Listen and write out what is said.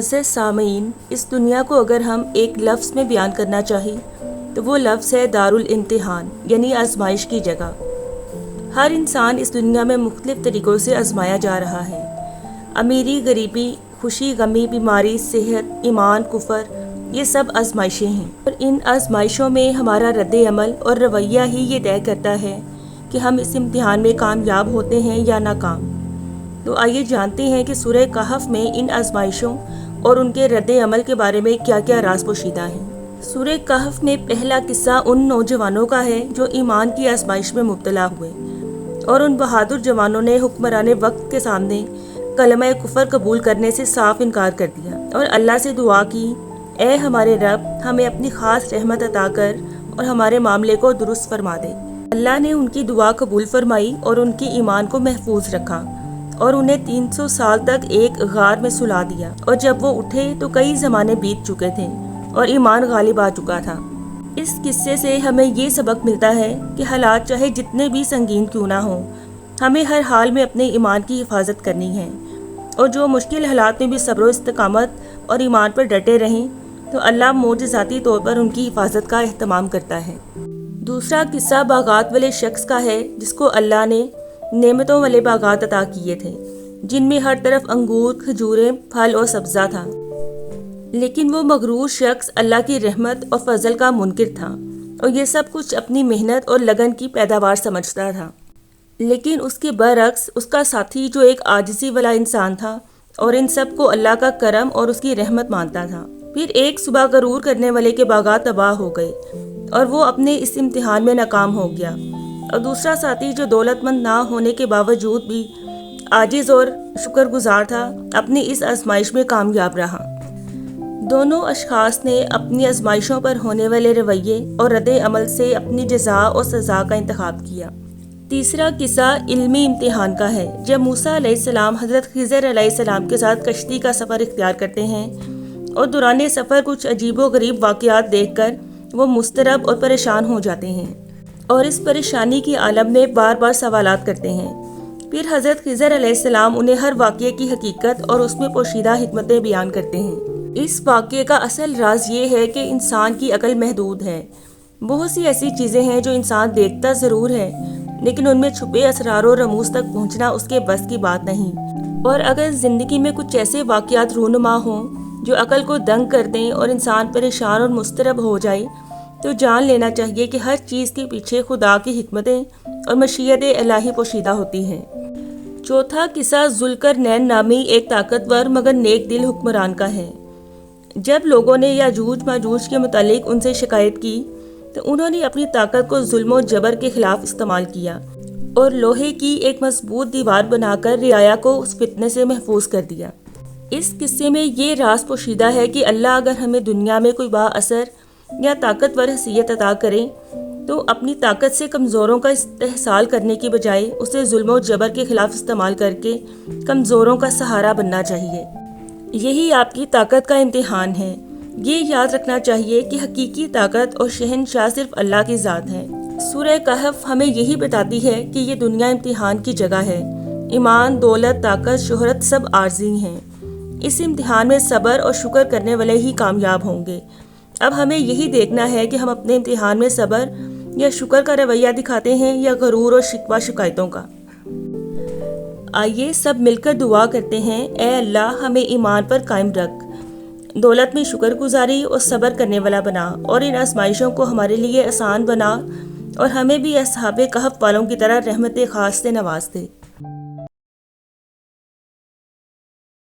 عزیز سامعین، اس دنیا کو اگر ہم ایک لفظ میں بیان کرنا چاہیں تو وہ لفظ ہے دارالامتحان، یعنی آزمائش کی جگہ۔ ہر انسان اس دنیا میں مختلف طریقوں سے آزمایا جا رہا ہے۔ امیری، غریبی، خوشی، غمی، بیماری، صحت، ایمان، کفر، یہ سب آزمائشیں ہیں، اور ان آزمائشوں میں ہمارا رد عمل اور رویہ ہی یہ طے کرتا ہے کہ ہم اس امتحان میں کامیاب ہوتے ہیں یا ناکام۔ تو آئیے جانتے ہیں کہ سورہ کہف میں ان آزمائشوں اور ان کے رد عمل کے بارے میں کیا کیا راز پوشیدہ ہیں۔ سورہ کہف میں پہلا قصہ ان نوجوانوں کا ہے جو ایمان کی آزمائش میں مبتلا ہوئے، اور ان بہادر جوانوں نے حکمران وقت کے سامنے کلمہ کفر قبول کرنے سے صاف انکار کر دیا اور اللہ سے دعا کی، اے ہمارے رب، ہمیں اپنی خاص رحمت عطا کر اور ہمارے معاملے کو درست فرما دے۔ اللہ نے ان کی دعا قبول فرمائی اور ان کی ایمان کو محفوظ رکھا، اور انہیں 300 سال تک ایک غار میں سلا دیا، اور جب وہ اٹھے تو کئی زمانے بیت چکے تھے اور ایمان غالب آ چکا تھا۔ اس قصے سے ہمیں یہ سبق ملتا ہے کہ حالات چاہے جتنے بھی سنگین کیوں نہ ہوں، ہمیں ہر حال میں اپنے ایمان کی حفاظت کرنی ہے، اور جو مشکل حالات میں بھی صبر و استقامت اور ایمان پر ڈٹے رہیں تو اللہ معجزاتی طور پر ان کی حفاظت کا اہتمام کرتا ہے۔ دوسرا قصہ باغات والے شخص کا ہے جس کو اللہ نے نعمتوں والے باغات عطا کیے تھے، جن میں ہر طرف انگور، کھجوریں، پھل اور سبزہ تھا، لیکن وہ مغرور شخص اللہ کی رحمت اور فضل کا منکر تھا، اور یہ سب کچھ اپنی محنت اور لگن کی پیداوار سمجھتا تھا۔ لیکن اس کے برعکس اس کا ساتھی جو ایک عاجزی والا انسان تھا اور ان سب کو اللہ کا کرم اور اس کی رحمت مانتا تھا۔ پھر ایک صبح غرور کرنے والے کے باغات تباہ ہو گئے اور وہ اپنے اس امتحان میں ناکام ہو گیا، اور دوسرا ساتھی جو دولت مند نہ ہونے کے باوجود بھی عاجز اور شکر گزار تھا، اپنی اس آزمائش میں کامیاب رہا۔ دونوں اشخاص نے اپنی آزمائشوں پر ہونے والے رویے اور رد عمل سے اپنی جزا اور سزا کا انتخاب کیا۔ تیسرا قصہ علمی امتحان کا ہے۔ جب موسیٰ علیہ السلام حضرت خضر علیہ السلام کے ساتھ کشتی کا سفر اختیار کرتے ہیں، اور دوران سفر کچھ عجیب و غریب واقعات دیکھ کر وہ مضطرب اور پریشان ہو جاتے ہیں، اور اس پریشانی کی عالم میں بار بار سوالات کرتے ہیں۔ پھر حضرت خضر علیہ السلام انہیں ہر واقعے کی حقیقت اور اس میں پوشیدہ حکمتیں بیان کرتے ہیں۔ اس واقعے کا اصل راز یہ ہے کہ انسان کی عقل محدود ہے۔ بہت سی ایسی چیزیں ہیں جو انسان دیکھتا ضرور ہے، لیکن ان میں چھپے اسرار و رموز تک پہنچنا اس کے بس کی بات نہیں۔ اور اگر زندگی میں کچھ ایسے واقعات رونما ہوں جو عقل کو دنگ کر دیں اور انسان پریشان اور مضطرب ہو جائے، تو جان لینا چاہیے کہ ہر چیز کے پیچھے خدا کی حکمتیں اور مشیت الہی پوشیدہ ہوتی ہیں۔ چوتھا قصہ ذوالقرنین نامی ایک طاقتور مگر نیک دل حکمران کا ہے۔ جب لوگوں نے یاجوج ماجوج کے متعلق ان سے شکایت کی تو انہوں نے اپنی طاقت کو ظلم و جبر کے خلاف استعمال کیا، اور لوہے کی ایک مضبوط دیوار بنا کر رعایا کو اس فتنے سے محفوظ کر دیا۔ اس قصے میں یہ راز پوشیدہ ہے کہ اللہ اگر ہمیں دنیا میں کوئی با اثر یا طاقتور حیثیت عطا کرے تو اپنی طاقت سے کمزوروں کا استحصال کرنے کی بجائے اسے ظلم و جبر کے خلاف استعمال کر کے کمزوروں کا سہارا بننا چاہیے۔ یہی آپ کی طاقت کا امتحان ہے۔ یہ یاد رکھنا چاہیے کہ حقیقی طاقت اور شہنشاہ صرف اللہ کی ذات ہے۔ سورہ کہف ہمیں یہی بتاتی ہے کہ یہ دنیا امتحان کی جگہ ہے۔ ایمان، دولت، طاقت، شہرت سب عارضی ہیں۔ اس امتحان میں صبر اور شکر کرنے والے ہی کامیاب ہوں گے۔ اب ہمیں یہی دیکھنا ہے کہ ہم اپنے امتحان میں صبر یا شکر کا رویہ دکھاتے ہیں یا غرور اور شکوہ شکایتوں کا۔ آئیے سب مل کر دعا کرتے ہیں، اے اللہ ہمیں ایمان پر قائم رکھ، دولت میں شکر گزاری اور صبر کرنے والا بنا، اور ان آزمائشوں کو ہمارے لیے آسان بنا، اور ہمیں بھی اصحاب کہف والوں کی طرح رحمت خاص سے نواز دے۔